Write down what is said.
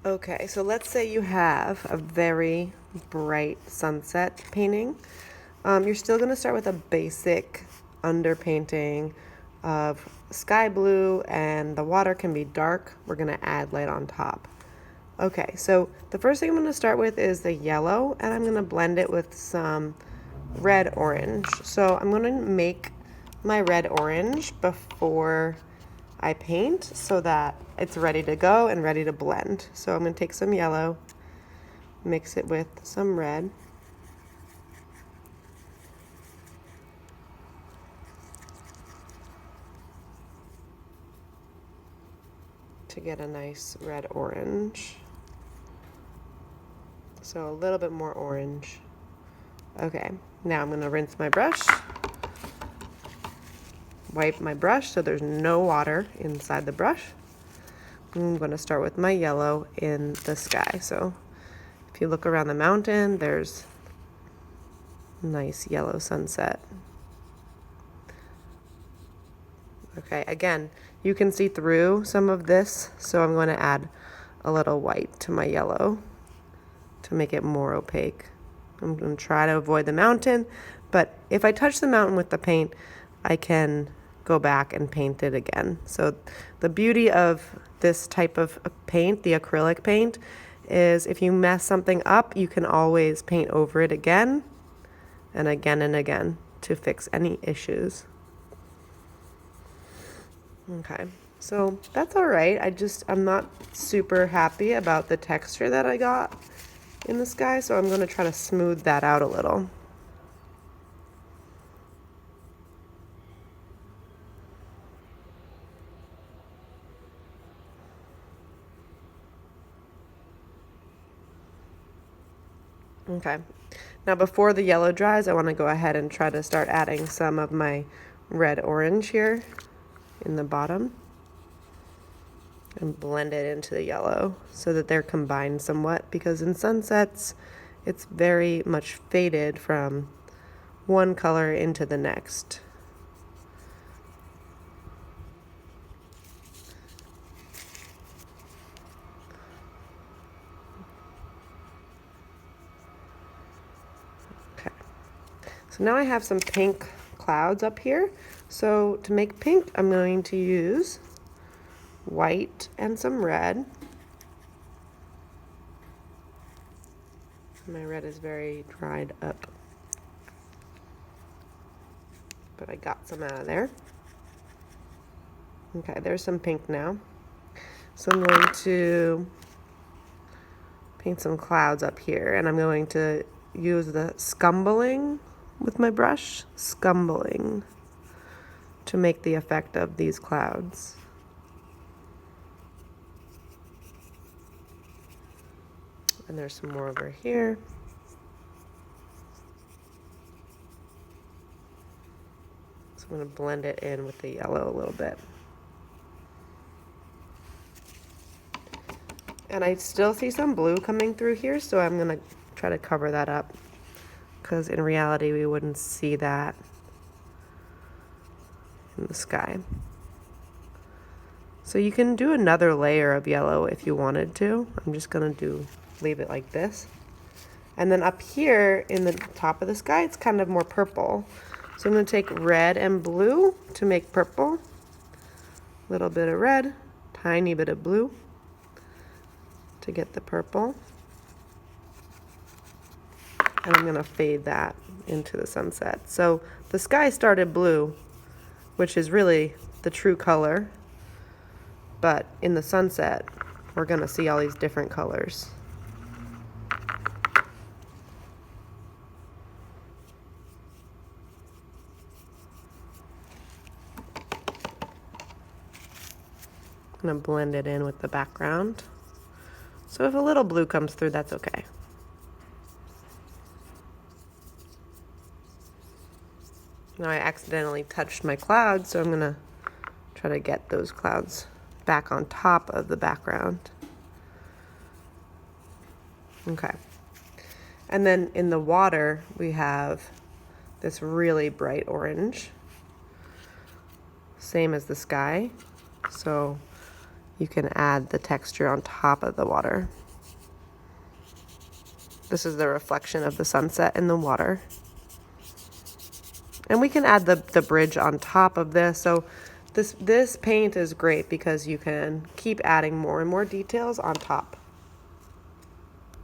Okay, so let's say you have a very bright sunset painting. You're still going to start with a basic underpainting of sky blue, and the water can be dark. We're going to add light on top. Okay, so the first thing I'm going to start with is the yellow, and I'm going to blend it with some red orange. So I'm going to make my red orange before I paint so that it's ready to go and ready to blend. So I'm going to take some yellow, mix it with some red. To get a nice red orange. So a little bit more orange. Okay, now I'm going to rinse my brush. Wipe my brush so there's no water inside the brush. I'm going to start with my yellow in the sky. So if you look around the mountain, there's a nice yellow sunset. Okay, again, you can see through some of this, so I'm going to add a little white to my yellow to make it more opaque. I'm going to try to avoid the mountain, but if I touch the mountain with the paint, I can go back and paint it again. So the beauty of this type of paint, the acrylic paint, is if you mess something up, you can always paint over it again and again and again to fix any issues. Okay, so that's all right. I'm not super happy about the texture that I got in the sky, so I'm going to try to smooth that out a little. Okay, now before the yellow dries, I want to go ahead and try to start adding some of my red orange here in the bottom and blend it into the yellow so that they're combined somewhat, because in sunsets it's very much faded from one color into the next. Okay, so now I have some pink clouds up here. So to make pink, I'm going to use white and some red. My red is very dried up, but I got some out of there. Okay, there's some pink now. So I'm going to paint some clouds up here, and I'm going to use the scumbling with my brush, scumbling, to make the effect of these clouds. And there's some more over here. So I'm going to blend it in with the yellow a little bit. And I still see some blue coming through here, so I'm going to try to cover that up, because in reality we wouldn't see that in the sky. So you can do another layer of yellow if you wanted to. I'm just going to leave it like this. And then up here in the top of the sky, it's kind of more purple. So I'm going to take red and blue to make purple. A little bit of red, tiny bit of blue to get the purple. And I'm going to fade that into the sunset. So the sky started blue, which is really the true color. But in the sunset, we're going to see all these different colors. I'm going to blend it in with the background. So if a little blue comes through, that's okay. Now I accidentally touched my clouds, so I'm going to try to get those clouds back on top of the background. Okay. And then in the water, we have this really bright orange, same as the sky. So you can add the texture on top of the water. This is the reflection of the sunset in the water. And we can add the bridge on top of this. So this paint is great because you can keep adding more and more details on top.